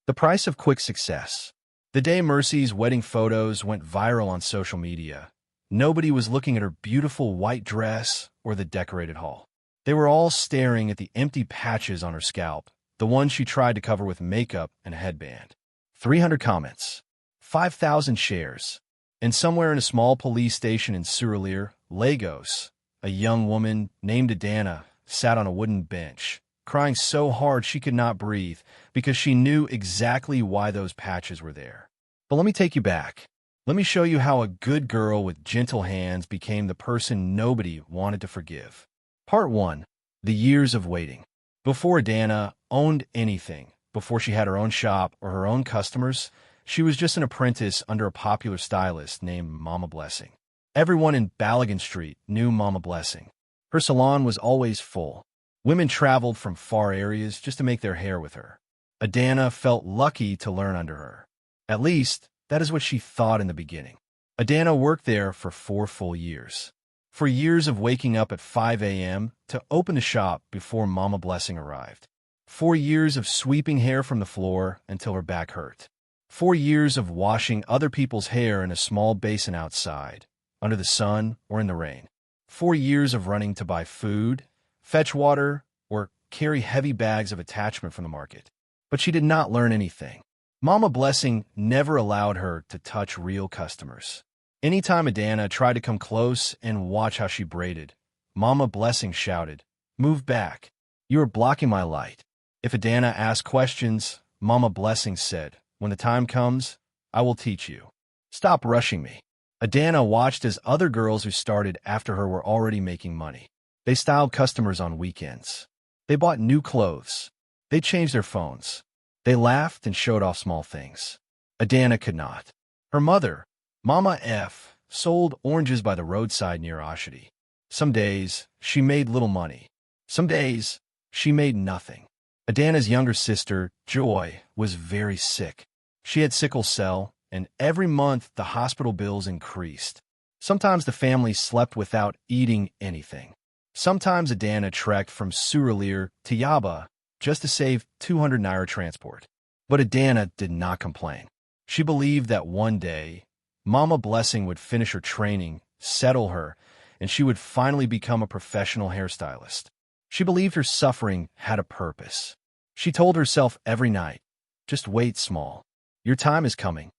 The price of quick success. The day Mercy's wedding photos went viral on social media, nobody was looking at her beautiful white dress or the decorated hall. They were all staring at the empty patches on her scalp, the ones she tried to cover with makeup and a headband. 300 comments, 5,000 shares. And somewhere in a small police station in Surulere, Lagos, a young woman named Adanna sat on a wooden bench, crying so hard she could not breathe because she knew exactly why those patches were there. But let me take you back. Let me show you how a good girl with gentle hands became the person nobody wanted to forgive. Part 1. The years of waiting. Before Adanna owned anything, before she had her own shop or her own customers, she was just an apprentice under a popular stylist named Mama Blessing. Everyone in Balogun Street knew Mama Blessing. Her salon was always full. Women traveled from far areas just to make their hair with her. Adanna felt lucky to learn under her. At least, that is what she thought in the beginning. Adanna worked there for 4 full years. For years of waking up at 5 a.m. to open the shop before Mama Blessing arrived. 4 years of sweeping hair from the floor until her back hurt. 4 years of washing other people's hair in a small basin outside, under the sun or in the rain. 4 years of running to buy food, fetch water, or carry heavy bags of attachment from the market. But she did not learn anything. Mama Blessing never allowed her to touch real customers. Anytime Adanna tried to come close and watch how she braided, Mama Blessing shouted, "Move back. You are blocking my light." If Adanna asked questions, Mama Blessing said, "When the time comes, I will teach you. Stop rushing me." Adanna watched as other girls who started after her were already making money. They styled customers on weekends. They bought new clothes. They changed their phones. They laughed and showed off small things. Adanna could not. Her mother, Mama F, sold oranges by the roadside near Oshodi. Some days, she made little money. Some days, she made nothing. Adanna's younger sister, Joy, was very sick. She had sickle cell, and every month the hospital bills increased. Sometimes the family slept without eating anything. Sometimes Adanna trekked from Surulere to Yaba just to save 200 naira transport. But Adanna did not complain. She believed that one day, Mama Blessing would finish her training, settle her, and she would finally become a professional hairstylist. She believed her suffering had a purpose. She told herself every night, "Just wait, small. Your time is coming."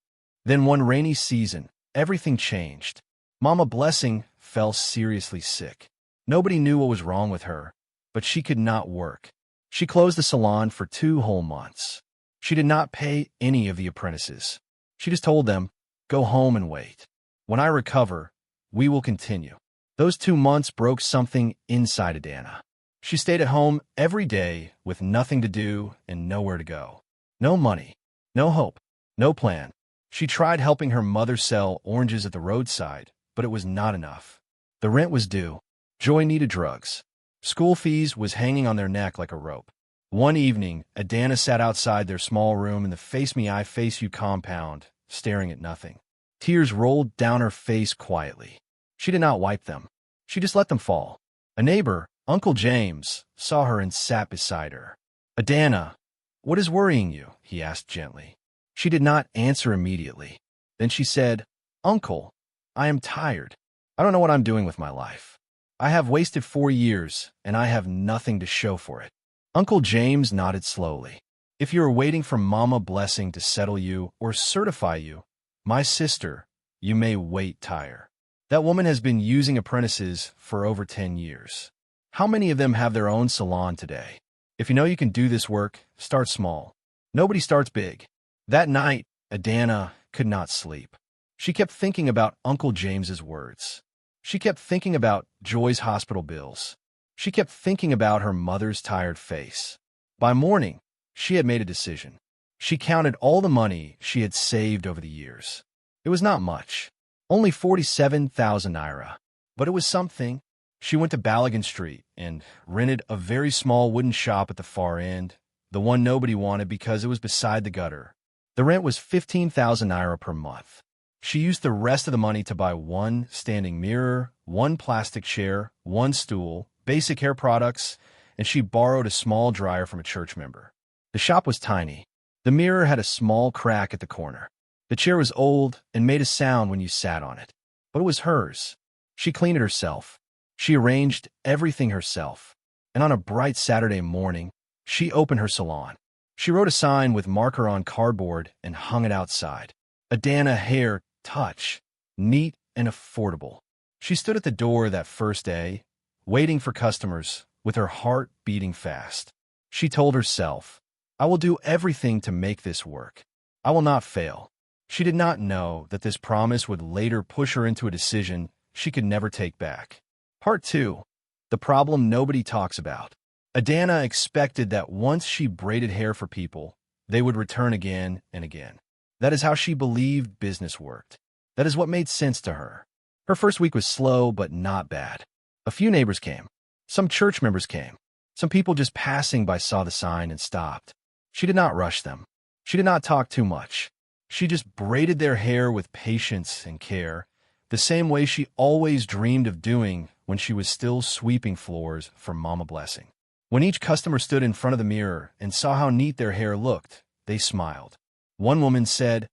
Then one rainy season, everything changed. Mama Blessing fell seriously sick. Nobody knew what was wrong with her, but she could not work. She closed the salon for 2 whole months. She did not pay any of the apprentices. She just told them, "Go home and wait. When I recover, we will continue." Those 2 months broke something inside Adanna. She stayed at home every day with nothing to do and nowhere to go. No money, no hope, no plan. She tried helping her mother sell oranges at the roadside, but it was not enough. The rent was due. Joy needed drugs. School fees was hanging on their neck like a rope. One evening, Adanna sat outside their small room in the Face Me I Face You compound, staring at nothing. Tears rolled down her face quietly. She did not wipe them. She just let them fall. A neighbor, Uncle James, saw her and sat beside her. "Adanna, what is worrying you?" he asked gently. She did not answer immediately. Then she said, "Uncle, I am tired. I don't know what I'm doing with my life. I have wasted 4 years, and I have nothing to show for it." Uncle James nodded slowly. "If you are waiting for Mama Blessing to settle you or certify you, my sister, you may wait tire. That woman has been using apprentices for over 10 years. How many of them have their own salon today? If you know you can do this work, start small. Nobody starts big." That night, Adanna could not sleep. She kept thinking about Uncle James's words. She kept thinking about Joy's hospital bills. She kept thinking about her mother's tired face. By morning, she had made a decision. She counted all the money she had saved over the years. It was not much, only 47,000 naira. But it was something. She went to Balogun Street and rented a very small wooden shop at the far end, the one nobody wanted because it was beside the gutter. The rent was 15,000 naira per month. She used the rest of the money to buy one standing mirror, one plastic chair, one stool, basic hair products, and she borrowed a small dryer from a church member. The shop was tiny. The mirror had a small crack at the corner. The chair was old and made a sound when you sat on it, but it was hers. She cleaned it herself. She arranged everything herself. And on a bright Saturday morning, she opened her salon. She wrote a sign with marker on cardboard and hung it outside. Adanna Hair Touch, neat and affordable. She stood at the door that first day, waiting for customers, with her heart beating fast. She told herself, I will do everything to make this work. I will not fail. She did not know that this promise would later push her into a decision she could never take back. Part 2. The problem nobody talks about. Adanna expected that once she braided hair for people, they would return again and again. That is how she believed business worked. That is what made sense to her. Her first week was slow, but not bad. A few neighbors came. Some church members came. Some people just passing by saw the sign and stopped. She did not rush them. She did not talk too much. She just braided their hair with patience and care, the same way she always dreamed of doing when she was still sweeping floors for Mama Blessing. When each customer stood in front of the mirror and saw how neat their hair looked, they smiled. One woman said,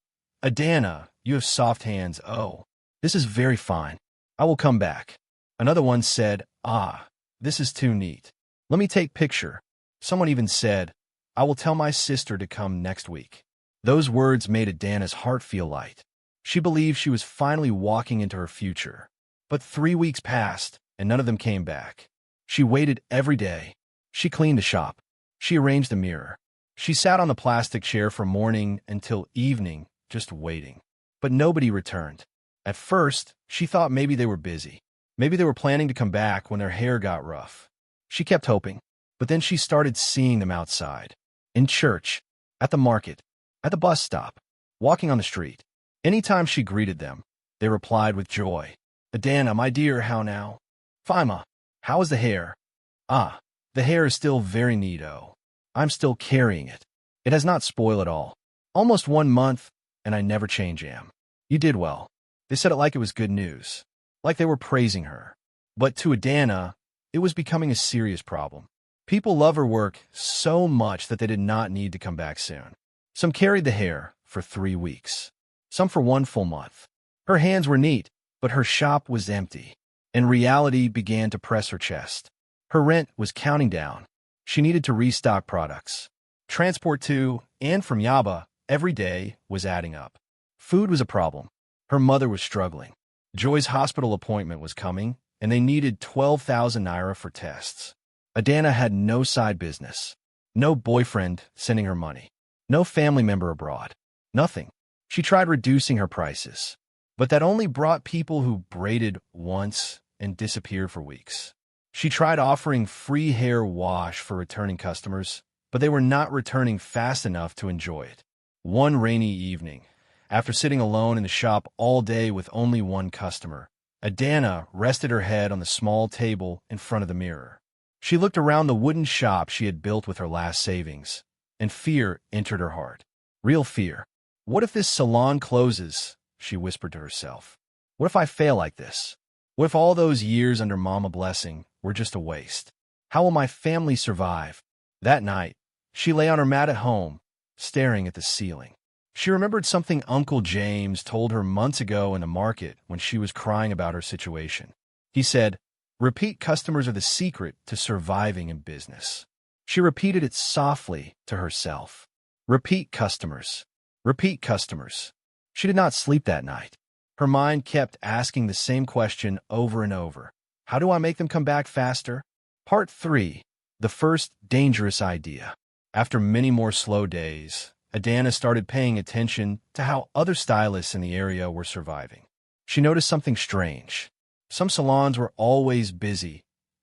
Adanna, you have soft hands. Oh, this is very fine. I will come back. Another one said, ah, this is too neat. Let me take picture. Someone even said, I will tell my sister to come next week. Those words made Adanna's heart feel light. She believed she was finally walking into her future. But 3 weeks passed, and none of them came back. She waited every day. She cleaned the shop. She arranged the mirror. She sat on the plastic chair from morning until evening, just waiting. But nobody returned. At first, she thought maybe they were busy. Maybe they were planning to come back when their hair got rough. She kept hoping, but then she started seeing them outside. In church, at the market, at the bus stop, walking on the street. Anytime she greeted them, they replied with joy. Adanna, my dear, how now? Fima, how is the hair? Ah, the hair is still very neat, oh. I'm still carrying it. It has not spoiled at all. Almost 1 month, and I never change am. You did well. They said it like it was good news, like they were praising her. But to Adanna, it was becoming a serious problem. People love her work so much that they did not need to come back soon. Some carried the hair for 3 weeks, some for 1 full month. Her hands were neat, but her shop was empty, and reality began to press her chest. Her rent was counting down. She needed to restock products. Transport to and from Yaba every day was adding up. Food was a problem. Her mother was struggling. Joy's hospital appointment was coming, and they needed 12,000 naira for tests. Adanna had no side business, no boyfriend sending her money, no family member abroad, nothing. She tried reducing her prices, but that only brought people who braided once and disappeared for weeks. She tried offering free hair wash for returning customers, but they were not returning fast enough to enjoy it. One rainy evening, after sitting alone in the shop all day with only one customer, Adanna rested her head on the small table in front of the mirror. She looked around the wooden shop she had built with her last savings, and fear entered her heart. Real fear. What if this salon closes? She whispered to herself. What if I fail like this? What if all those years under Mama Blessing were just a waste? How will my family survive? That night, she lay on her mat at home, staring at the ceiling. She remembered something Uncle James told her months ago in the market when she was crying about her situation. He said, repeat customers are the secret to surviving in business. She repeated it softly to herself. Repeat customers. Repeat customers. She did not sleep that night. Her mind kept asking the same question over and over. How do I make them come back faster? Part 3. The first dangerous idea. After many more slow days, Adanna started paying attention to how other stylists in the area were surviving. She noticed something strange. Some salons were always busy,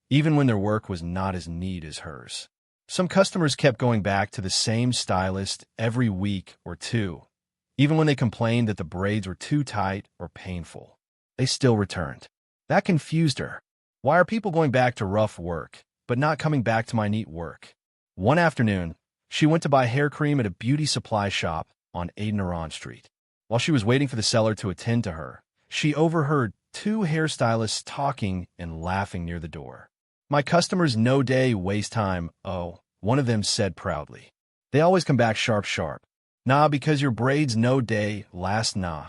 even when their work was not as neat as hers. Some customers kept going back to the same stylist every week or two, even when they complained that the braids were too tight or painful. They still returned. That confused her. Why are people going back to rough work, but not coming back to my neat work? One afternoon, she went to buy hair cream at a beauty supply shop on Adanna Street. While she was waiting for the seller to attend to her, she overheard 2 hairstylists talking and laughing near the door. My customers no day waste time, oh, one of them said proudly. They always come back sharp. Nah, because your braids no day last nah.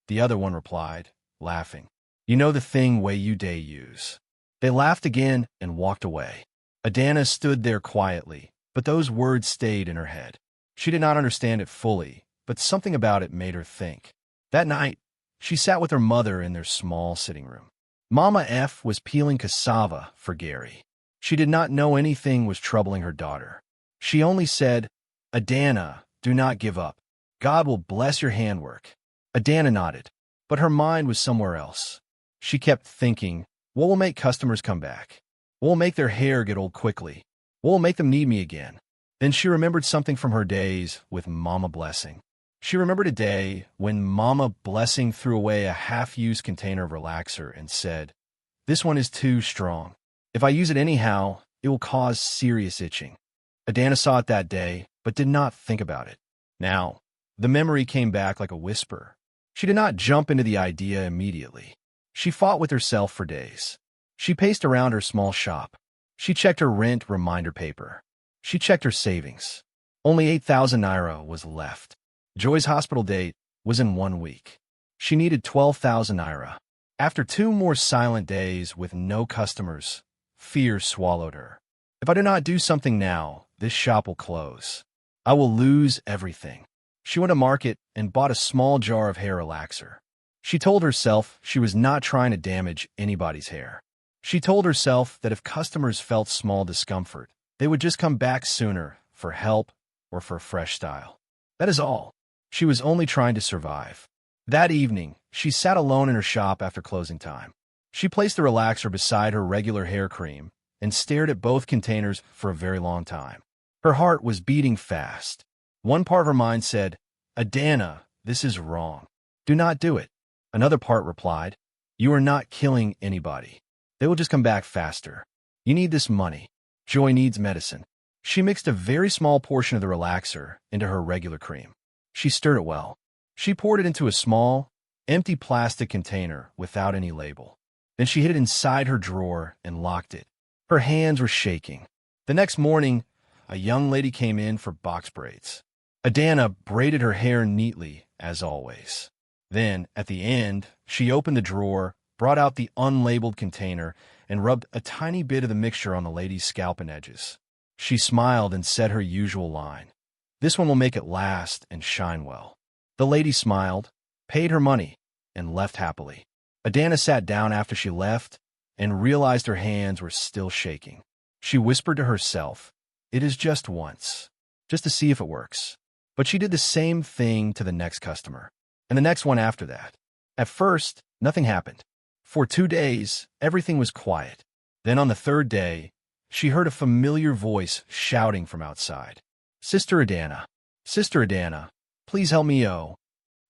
The other one replied, laughing. You know the thing way you day use. They laughed again and walked away. Adanna stood there quietly, but those words stayed in her head. She did not understand it fully, but something about it made her think. That night, she sat with her mother in their small sitting room. Mama F was peeling cassava for Gary. She did not know anything was troubling her daughter. She only said, Adanna, do not give up. God will bless your handwork. Adanna nodded, but her mind was somewhere else. She kept thinking, what will make customers come back? What will make their hair get old quickly? What will make them need me again? Then she remembered something from her days with Mama Blessing. She remembered a day when Mama Blessing threw away a half-used container of relaxer and said, this one is too strong. If I use it anyhow, it will cause serious itching. Adanna saw it that day, but did not think about it. Now, the memory came back like a whisper. She did not jump into the idea immediately. She fought with herself for days. She paced around her small shop. She checked her rent reminder paper. She checked her savings. Only 8,000 naira was left. Joy's hospital date was in 1 week. She needed 12,000 naira. After 2 more silent days with no customers, fear swallowed her. If I do not do something now, this shop will close. I will lose everything. She went to market and bought a small jar of hair relaxer. She told herself she was not trying to damage anybody's hair. She told herself that if customers felt small discomfort, they would just come back sooner for help or for a fresh style. That is all. She was only trying to survive. That evening, she sat alone in her shop after closing time. She placed the relaxer beside her regular hair cream and stared at both containers for a very long time. Her heart was beating fast. One part of her mind said, Adanna, this is wrong. Do not do it. Another part replied, you are not killing anybody. They will just come back faster. You need this money. Joy needs medicine. She mixed a very small portion of the relaxer into her regular cream. She stirred it well. She poured it into a small, empty plastic container without any label. Then she hid it inside her drawer and locked it. Her hands were shaking. The next morning, a young lady came in for box braids. Adanna braided her hair neatly, as always. Then, at the end, she opened the drawer, brought out the unlabeled container, and rubbed a tiny bit of the mixture on the lady's scalp and edges. She smiled and said her usual line, this one will make it last and shine well. The lady smiled, paid her money, and left happily. Adanna sat down after she left and realized her hands were still shaking. She whispered to herself, it is just once, just to see if it works. But she did the same thing to the next customer, and the next one after that. At first, nothing happened. For 2 days, everything was quiet. Then on the 3rd day, she heard a familiar voice shouting from outside. Sister Adanna, please help me, oh.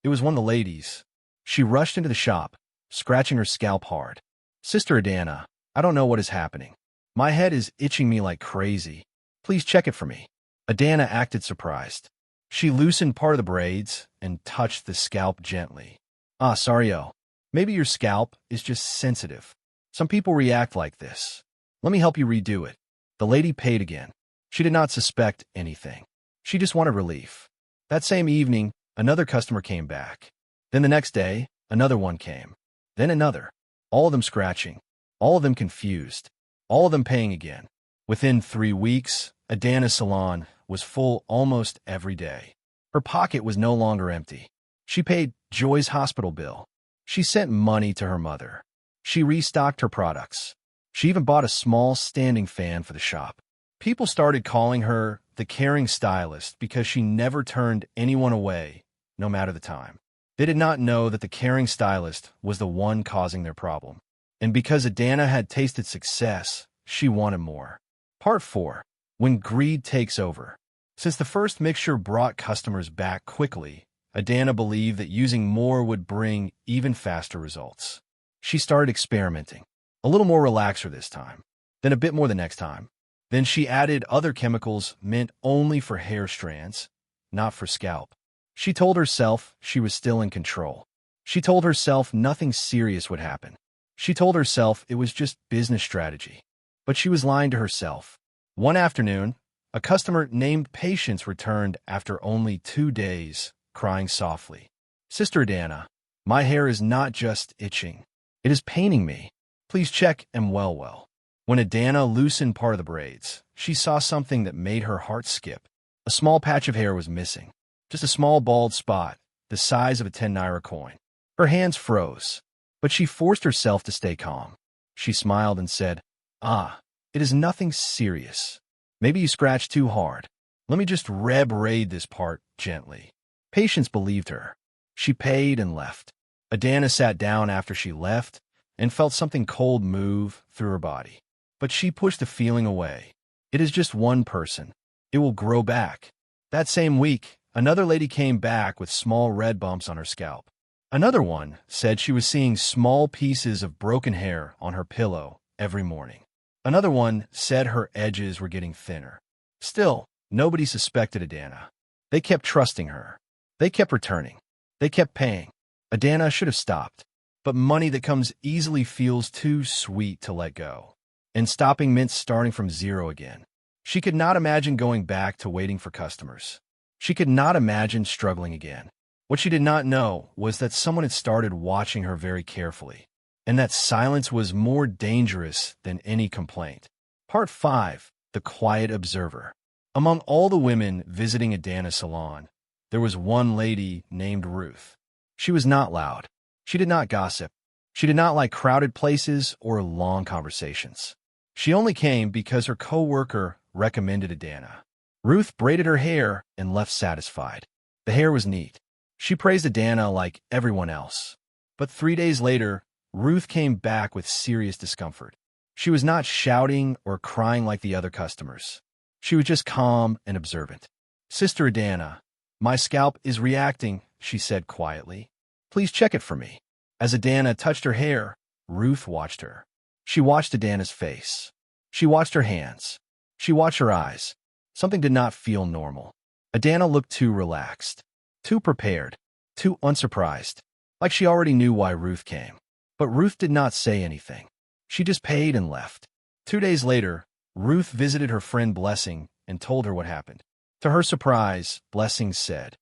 It was one of the ladies. She rushed into the shop, scratching her scalp hard. Sister Adanna, I don't know what is happening. My head is itching me like crazy. Please check it for me. Adanna acted surprised. She loosened part of the braids and touched the scalp gently. Ah, sorry, oh. Maybe your scalp is just sensitive. Some people react like this. Let me help you redo it. The lady paid again. She did not suspect anything. She just wanted relief. That same evening, another customer came back. Then the next day, another one came. Then another. All of them scratching. All of them confused. All of them paying again. Within 3 weeks, Adanna's salon was full almost every day. Her pocket was no longer empty. She paid Joy's hospital bill. She sent money to her mother. She restocked her products. She even bought a small standing fan for the shop. People started calling her the caring stylist because she never turned anyone away, no matter the time. They did not know that the caring stylist was the one causing their problem. And because Adanna had tasted success, she wanted more. Part 4. When greed takes over. Since the first mixture brought customers back quickly, Adanna believed that using more would bring even faster results. She started experimenting. A little more relaxer this time, then a bit more the next time. Then she added other chemicals meant only for hair strands, not for scalp. She told herself she was still in control. She told herself nothing serious would happen. She told herself it was just business strategy. But she was lying to herself. One afternoon, A customer named Patience returned after only 2 days, crying softly. "Sister Adanna, my hair is not just itching. It is paining me. Please check and well. When Adanna loosened part of the braids, she saw something that made her heart skip. A small patch of hair was missing. Just a small bald spot, the size of a 10 naira coin. Her hands froze, but she forced herself to stay calm. She smiled and said, it is nothing serious. Maybe you scratched too hard. Let me just braid this part gently." Patience believed her. She paid and left. Adanna sat down after she left and felt something cold move through her body. But she pushed the feeling away. It is just one person. It will grow back. That same week, another lady came back with small red bumps on her scalp. Another one said she was seeing small pieces of broken hair on her pillow every morning. Another one said her edges were getting thinner. Still, nobody suspected Adanna. They kept trusting her. They kept returning. They kept paying. Adanna should have stopped, but money that comes easily feels too sweet to let go. And stopping meant starting from zero again. She could not imagine going back to waiting for customers. She could not imagine struggling again. What she did not know was that someone had started watching her very carefully, and that silence was more dangerous than any complaint. Part 5. The Quiet Observer. Among all the women visiting Adanna's salon, there was one lady named Ruth. She was not loud. She did not gossip. She did not like crowded places or long conversations. She only came because her co-worker recommended Adanna. Ruth braided her hair and left satisfied. The hair was neat. She praised Adanna like everyone else. But 3 days later, Ruth came back with serious discomfort. She was not shouting or crying like the other customers. She was just calm and observant. "Sister Adanna, my scalp is reacting," she said quietly. "Please check it for me." As Adanna touched her hair, Ruth watched her. She watched Adanna's face. She watched her hands. She watched her eyes. Something did not feel normal. Adanna looked too relaxed, too prepared, too unsurprised, like she already knew why Ruth came. But Ruth did not say anything. She just paid and left. 2 days later, Ruth visited her friend Blessing and told her what happened. To her surprise, Blessing said,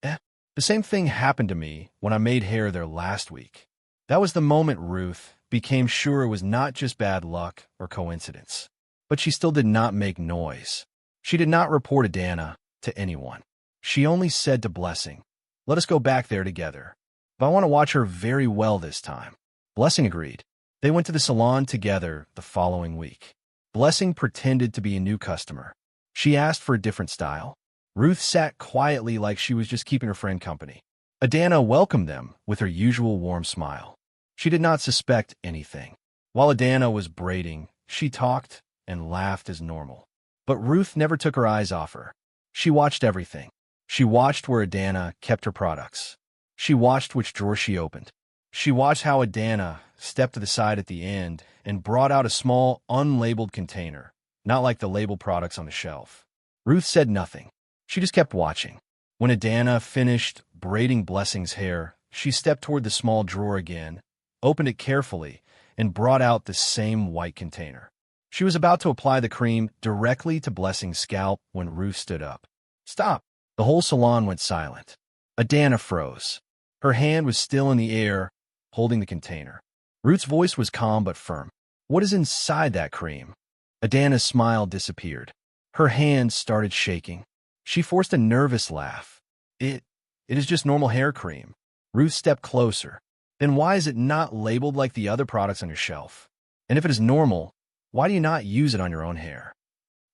"The same thing happened to me when I made hair there last week." That was the moment Ruth became sure it was not just bad luck or coincidence. But she still did not make noise. She did not report Adanna to anyone. She only said to Blessing, "Let us go back there together. But I want to watch her very well this time." Blessing agreed. They went to the salon together the following week. Blessing pretended to be a new customer. She asked for a different style. Ruth sat quietly like she was just keeping her friend company. Adanna welcomed them with her usual warm smile. She did not suspect anything. While Adanna was braiding, she talked and laughed as normal. But Ruth never took her eyes off her. She watched everything. She watched where Adanna kept her products. She watched which drawer she opened. She watched how Adanna stepped to the side at the end and brought out a small, unlabeled container, not like the labeled products on the shelf. Ruth said nothing. She just kept watching. When Adanna finished braiding Blessing's hair, she stepped toward the small drawer again, opened it carefully, and brought out the same white container. She was about to apply the cream directly to Blessing's scalp when Ruth stood up. "Stop!" The whole salon went silent. Adanna froze. Her hand was still in the air, holding the container. Ruth's voice was calm but firm. "What is inside that cream?" Adanna's smile disappeared. Her hands started shaking. She forced a nervous laugh. It is just normal hair cream." Ruth stepped closer. "Then why is it not labeled like the other products on your shelf? And if it is normal, why do you not use it on your own hair?"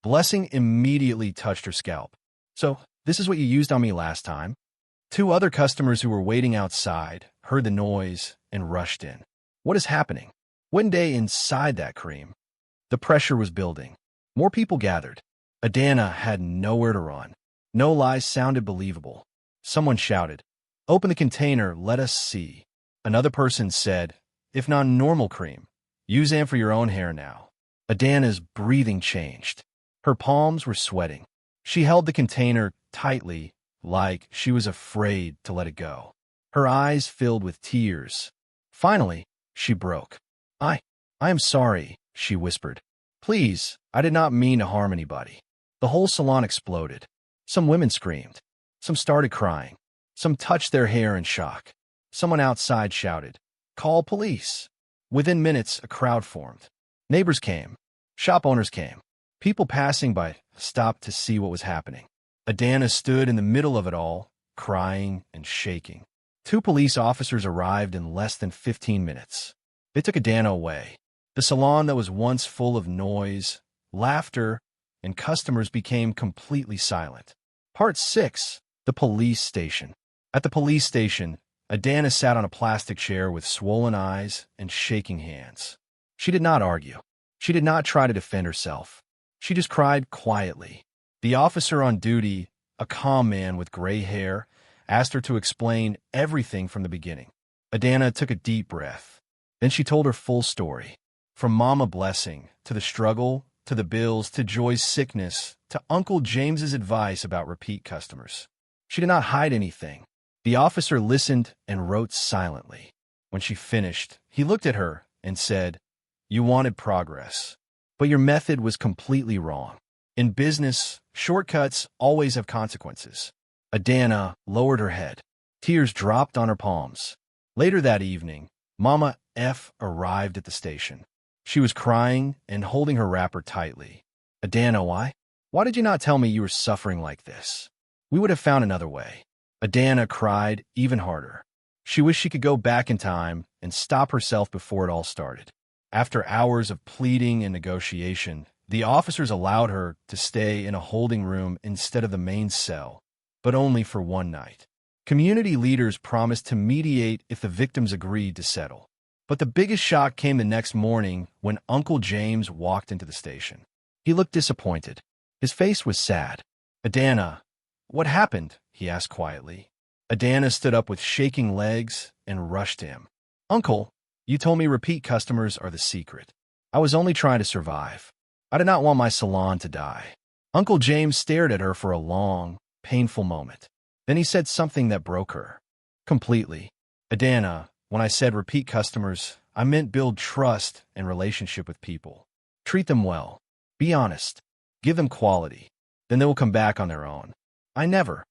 Blessing immediately touched her scalp. "So, this is what you used on me last time?" 2 other customers who were waiting outside heard the noise and rushed in. "What is happening? One day inside that cream." The pressure was building. More people gathered. Adanna had nowhere to run. No lies sounded believable. Someone shouted, "Open the container, let us see." Another person said, "If not normal cream, use them for your own hair now." Adanna's breathing changed. Her palms were sweating. She held the container tightly, like she was afraid to let it go. Her eyes filled with tears. Finally, she broke. I am sorry," she whispered. "Please, I did not mean to harm anybody." The whole salon exploded. Some women screamed. Some started crying. Some touched their hair in shock. Someone outside shouted, "Call police." Within minutes, a crowd formed. Neighbors came. Shop owners came. People passing by stopped to see what was happening. Adanna stood in the middle of it all, crying and shaking. 2 police officers arrived in less than 15 minutes. They took Adanna away. The salon that was once full of noise, laughter, and customers became completely silent. Part 6. The Police Station. At the police station, Adanna sat on a plastic chair with swollen eyes and shaking hands. She did not argue. She did not try to defend herself. She just cried quietly. The officer on duty, a calm man with gray hair, asked her to explain everything from the beginning. Adanna took a deep breath. Then she told her full story. From Mama Blessing, to the struggle, to the bills, to Joy's sickness, to Uncle James's advice about repeat customers. She did not hide anything. The officer listened and wrote silently. When she finished, he looked at her and said, "You wanted progress, but your method was completely wrong. In business, shortcuts always have consequences." Adanna lowered her head. Tears dropped on her palms. Later that evening, Mama F arrived at the station. She was crying and holding her wrapper tightly. "Adanna, why? Why did you not tell me you were suffering like this? We would have found another way." Adanna cried even harder. She wished she could go back in time and stop herself before it all started. After hours of pleading and negotiation, the officers allowed her to stay in a holding room instead of the main cell, but only for one night. Community leaders promised to mediate if the victims agreed to settle. But the biggest shock came the next morning when Uncle James walked into the station. He looked disappointed. His face was sad. "Adanna, what happened?" he asked quietly. Adanna stood up with shaking legs and rushed to him. "Uncle, you told me repeat customers are the secret. I was only trying to survive. I did not want my salon to die." Uncle James stared at her for a long, painful moment. Then he said something that broke her completely. "Adanna, when I said repeat customers, I meant build trust and relationship with people. Treat them well. Be honest. Give them quality. Then they will come back on their own. I never,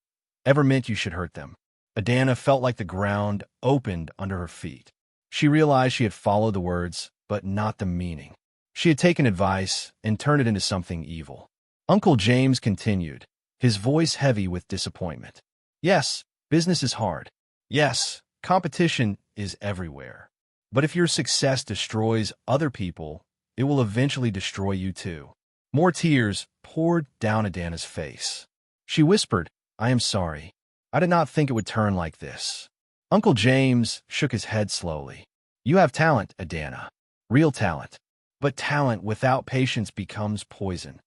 ever meant you should hurt them." Adanna felt like the ground opened under her feet. She realized she had followed the words, but not the meaning. She had taken advice and turned it into something evil. Uncle James continued, his voice heavy with disappointment. "Yes, business is hard. Yes, competition is everywhere. But if your success destroys other people, it will eventually destroy you too." More tears poured down Adanna's face. She whispered, "I am sorry. I did not think it would turn like this." Uncle James shook his head slowly. "You have talent, Adanna. Real talent. But talent without patience becomes poison."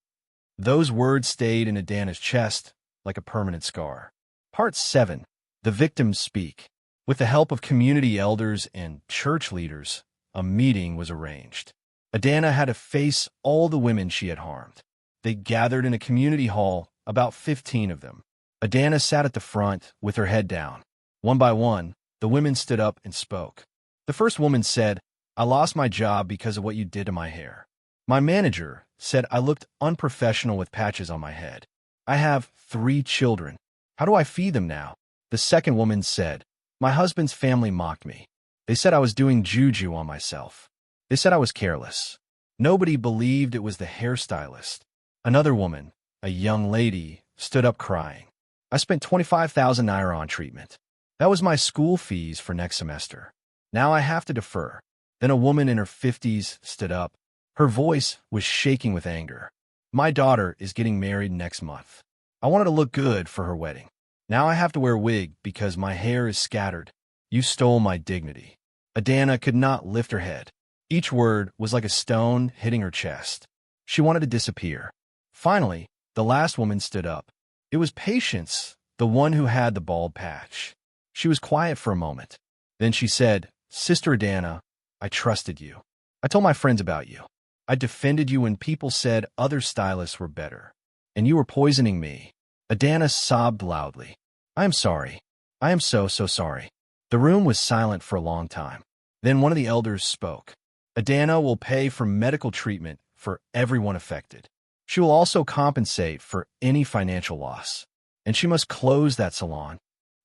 Those words stayed in Adanna's chest like a permanent scar. Part 7. The Victims Speak. With the help of community elders and church leaders, a meeting was arranged. Adanna had to face all the women she had harmed. They gathered in a community hall, about 15 of them. Adanna sat at the front with her head down. One by one, the women stood up and spoke. The first woman said, "I lost my job because of what you did to my hair. My manager said I looked unprofessional with patches on my head. I have 3 children. How do I feed them now?" The second woman said, "My husband's family mocked me. They said I was doing juju on myself. They said I was careless. Nobody believed it was the hairstylist." Another woman, a young lady, stood up crying. "I spent 25,000 naira on treatment. That was my school fees for next semester. Now I have to defer." Then a woman in her 50s stood up. Her voice was shaking with anger. "My daughter is getting married next month. I wanted to look good for her wedding. Now I have to wear a wig because my hair is scattered. You stole my dignity." Adanna could not lift her head. Each word was like a stone hitting her chest. She wanted to disappear. Finally, the last woman stood up. It was Patience, the one who had the bald patch. She was quiet for a moment. Then she said, "Sister Adanna, I trusted you. I told my friends about you. I defended you when people said other stylists were better. And you were poisoning me." Adanna sobbed loudly. "I am sorry. I am so sorry." The room was silent for a long time. Then one of the elders spoke. "Adanna will pay for medical treatment for everyone affected. She will also compensate for any financial loss, and she must close that salon.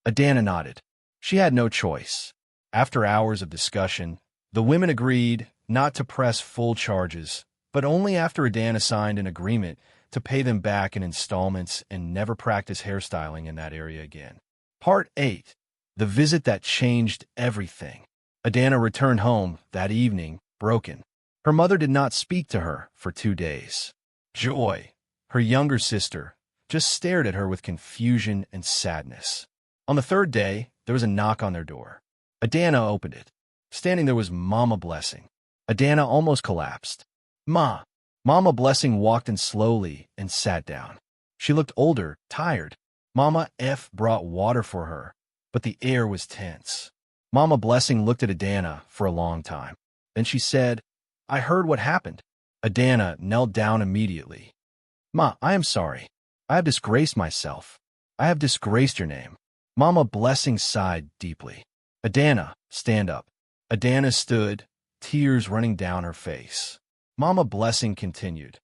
Adanna nodded. She had no choice. After hours of discussion, the women agreed not to press full charges, but only after Adanna signed an agreement to pay them back in installments and never practice hairstyling in that area again. Part 8. The visit that changed everything. Adanna returned home that evening, broken. Her mother did not speak to her for 2 days. Joy, her younger sister, just stared at her with confusion and sadness. On the 3rd day, there was a knock on their door. Adanna opened it. Standing there was Mama Blessing. Adanna almost collapsed. Mama Blessing walked in slowly and sat down. She looked older, tired. Mama F brought water for her, but the air was tense. Mama Blessing looked at Adanna for a long time. Then she said, "I heard what happened." Adanna knelt down immediately. "Ma, I am sorry. I have disgraced myself. I have disgraced your name." Mama Blessing sighed deeply. "Adanna, stand up." Adanna stood, tears running down her face. Mama Blessing continued,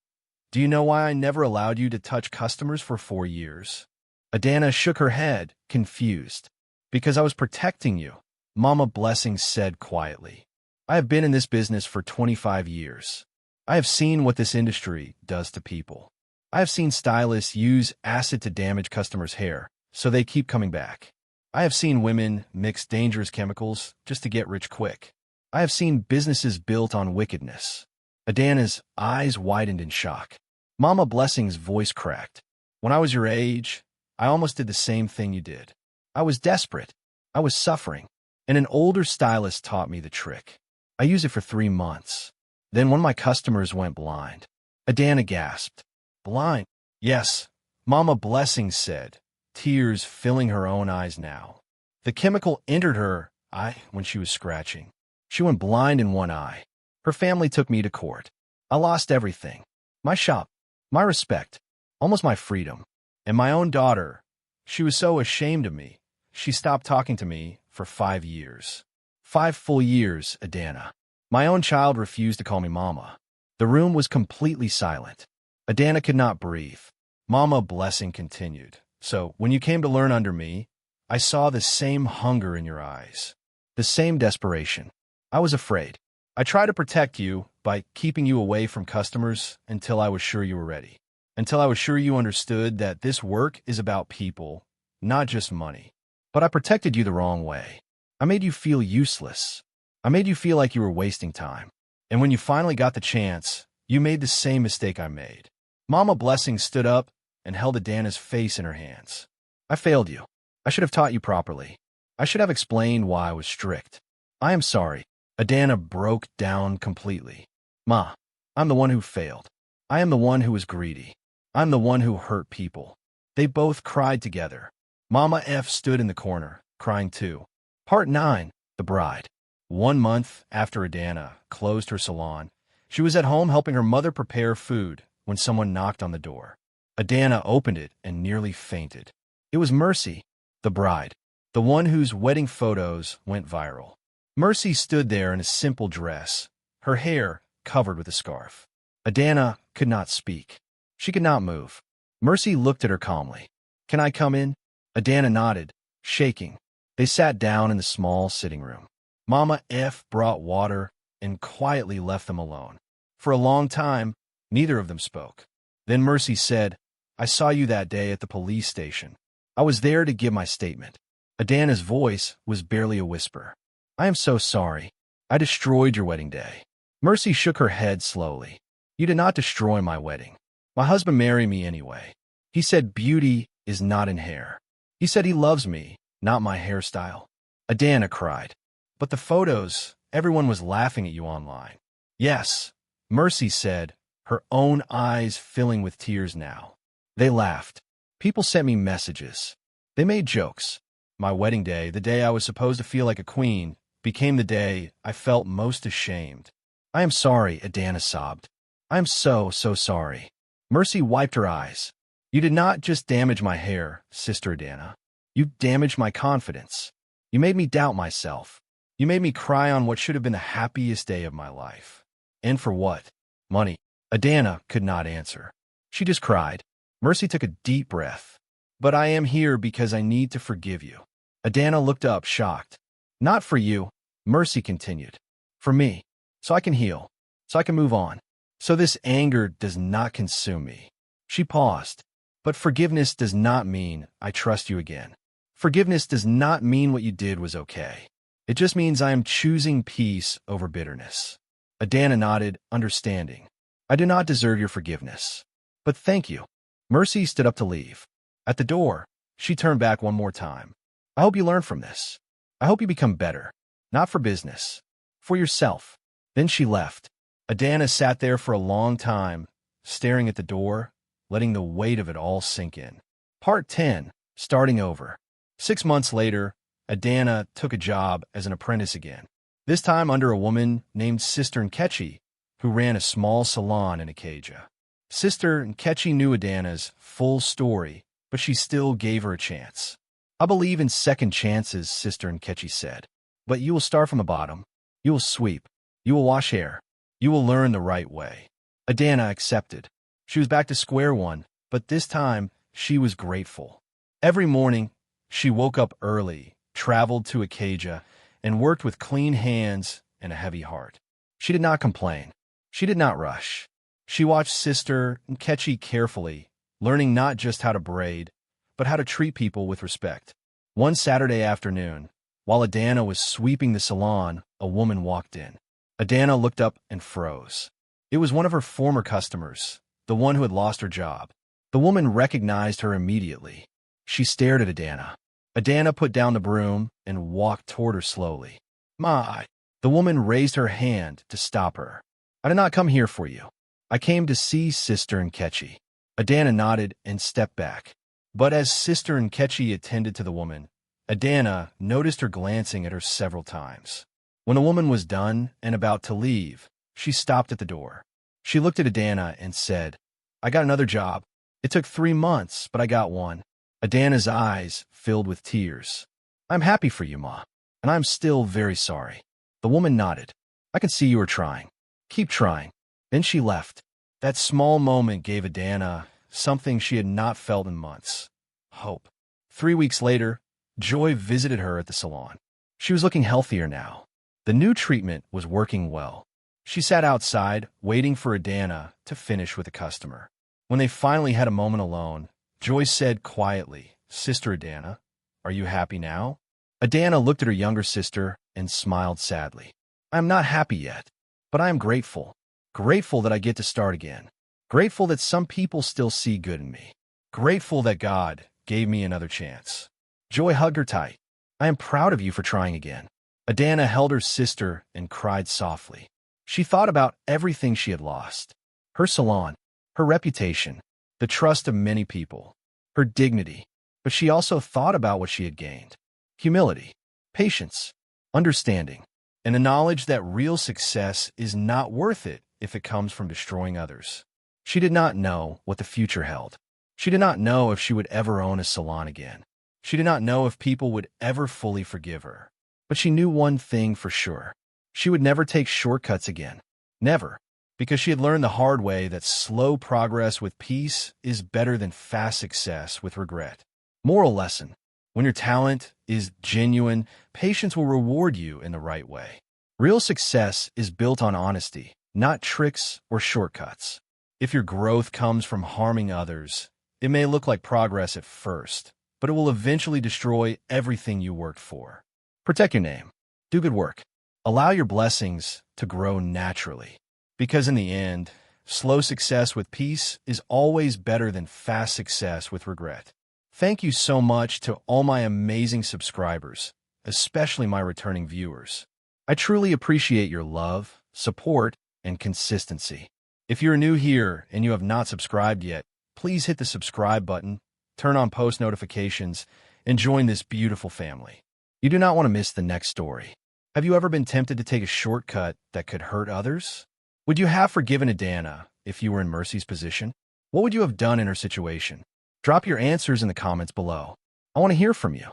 "Do you know why I never allowed you to touch customers for 4 years?" Adanna shook her head, confused. "Because I was protecting you," Mama Blessing said quietly. "I have been in this business for 25 years. I have seen what this industry does to people. I have seen stylists use acid to damage customers' hair, so they keep coming back. I have seen women mix dangerous chemicals just to get rich quick. I have seen businesses built on wickedness." Adanna's eyes widened in shock. Mama Blessing's voice cracked. "When I was your age, I almost did the same thing you did. I was desperate. I was suffering. And an older stylist taught me the trick. I used it for 3 months. Then one of my customers went blind." Adanna gasped. "Blind?" "Yes," Mama Blessing said, tears filling her own eyes now. "The chemical entered her eye when she was scratching. She went blind in one eye. Her family took me to court. I lost everything. My shop, my respect, almost my freedom. And my own daughter, she was so ashamed of me. She stopped talking to me for 5 years. 5 full years, Adanna. My own child refused to call me Mama." The room was completely silent. Adanna could not breathe. Mama Blessing continued. "So, when you came to learn under me, I saw the same hunger in your eyes, the same desperation. I was afraid. I tried to protect you by keeping you away from customers until I was sure you were ready. Until I was sure you understood that this work is about people, not just money. But I protected you the wrong way. I made you feel useless. I made you feel like you were wasting time. And when you finally got the chance, you made the same mistake I made." Mama Blessing stood up and held Adanna's face in her hands. "I failed you. I should have taught you properly. I should have explained why I was strict. I am sorry." Adanna broke down completely. "Ma, I'm the one who failed. I am the one who was greedy. I'm the one who hurt people." They both cried together. Mama F stood in the corner, crying too. Part 9. The Bride. 1 month after Adanna closed her salon, she was at home helping her mother prepare food when someone knocked on the door. Adanna opened it and nearly fainted. It was Mercy, the bride, the one whose wedding photos went viral. Mercy stood there in a simple dress, her hair covered with a scarf. Adanna could not speak. She could not move. Mercy looked at her calmly. "Can I come in?" Adanna nodded, shaking. They sat down in the small sitting room. Mama F brought water and quietly left them alone. For a long time, neither of them spoke. Then Mercy said, "I saw you that day at the police station. I was there to give my statement." Adanna's voice was barely a whisper. "I am so sorry. I destroyed your wedding day." Mercy shook her head slowly. "You did not destroy my wedding. My husband married me anyway. He said beauty is not in hair. He said he loves me, not my hairstyle." Adanna cried. "But the photos, everyone was laughing at you online." "Yes," Mercy said, her own eyes filling with tears now. "They laughed. People sent me messages. They made jokes. My wedding day, the day I was supposed to feel like a queen, became the day I felt most ashamed." "I am sorry," Adanna sobbed. "I am so sorry." Mercy wiped her eyes. "You did not just damage my hair, Sister Adanna. You damaged my confidence. You made me doubt myself. You made me cry on what should have been the happiest day of my life. And for what? Money." Adanna could not answer. She just cried. Mercy took a deep breath. But I am here because I need to forgive you. Adanna looked up, shocked. Not for you, Mercy continued. For me. So I can heal. So I can move on. So this anger does not consume me. She paused. But forgiveness does not mean I trust you again. Forgiveness does not mean what you did was okay. It just means I am choosing peace over bitterness. Adanna nodded, understanding. I do not deserve your forgiveness. But thank you. Mercy stood up to leave. At the door, she turned back one more time. I hope you learn from this. I hope you become better. Not for business. For yourself. Then she left. Adanna sat there for a long time, staring at the door, letting the weight of it all sink in. Part 10. Starting over. 6 months later, Adanna took a job as an apprentice again. This time under a woman named Sister Nkechi, who ran a small salon in Acadia. Sister Nkechi knew Adanna's full story, but she still gave her a chance. I believe in second chances, Sister Nkechi said. But you will start from the bottom. You will sweep. You will wash hair. You will learn the right way. Adanna accepted. She was back to square one, but this time she was grateful. Every morning, she woke up early, traveled to Acadia, and worked with clean hands and a heavy heart. She did not complain. She did not rush. She watched Sister Nkechi carefully, learning not just how to braid, but how to treat people with respect. One Saturday afternoon, while Adanna was sweeping the salon, a woman walked in. Adanna looked up and froze. It was one of her former customers, the one who had lost her job. The woman recognized her immediately. She stared at Adanna. Adanna put down the broom and walked toward her slowly. "Ma." The woman raised her hand to stop her. "I did not come here for you. I came to see Sister Nkechi." Adanna nodded and stepped back. But as Sister Nkechi attended to the woman, Adanna noticed her glancing at her several times. When the woman was done and about to leave, she stopped at the door. She looked at Adanna and said, "I got another job. It took 3 months, but I got one." Adanna's eyes filled with tears. "I'm happy for you, Ma, and I'm still very sorry." The woman nodded. "I can see you are trying. Keep trying." Then she left. That small moment gave Adanna something she had not felt in months: hope. 3 weeks later, Joy visited her at the salon. She was looking healthier now. The new treatment was working well. She sat outside, waiting for Adanna to finish with a customer. When they finally had a moment alone, Joy said quietly, "Sister Adanna, are you happy now?" Adanna looked at her younger sister and smiled sadly. "I am not happy yet, but I am grateful. Grateful that I get to start again. Grateful that some people still see good in me. Grateful that God gave me another chance." Joy hugged her tight. "I am proud of you for trying again." Adanna held her sister and cried softly. She thought about everything she had lost: her salon, her reputation, the trust of many people, her dignity. But she also thought about what she had gained: humility, patience, understanding, and the knowledge that real success is not worth it if it comes from destroying others. She did not know what the future held. She did not know if she would ever own a salon again. She did not know if people would ever fully forgive her. But she knew one thing for sure: she would never take shortcuts again. Never. Because she had learned the hard way that slow progress with peace is better than fast success with regret. Moral lesson: when your talent is genuine, patience will reward you in the right way. Real success is built on honesty, not tricks or shortcuts. If your growth comes from harming others, it may look like progress at first, but it will eventually destroy everything you worked for. Protect your name. Do good work. Allow your blessings to grow naturally. Because in the end, slow success with peace is always better than fast success with regret. Thank you so much to all my amazing subscribers, especially my returning viewers. I truly appreciate your love, support, and consistency. If you're new here and you have not subscribed yet, please hit the subscribe button, turn on post notifications, and join this beautiful family. You do not want to miss the next story. Have you ever been tempted to take a shortcut that could hurt others? Would you have forgiven Adanna if you were in Mercy's position? What would you have done in her situation? Drop your answers in the comments below. I want to hear from you.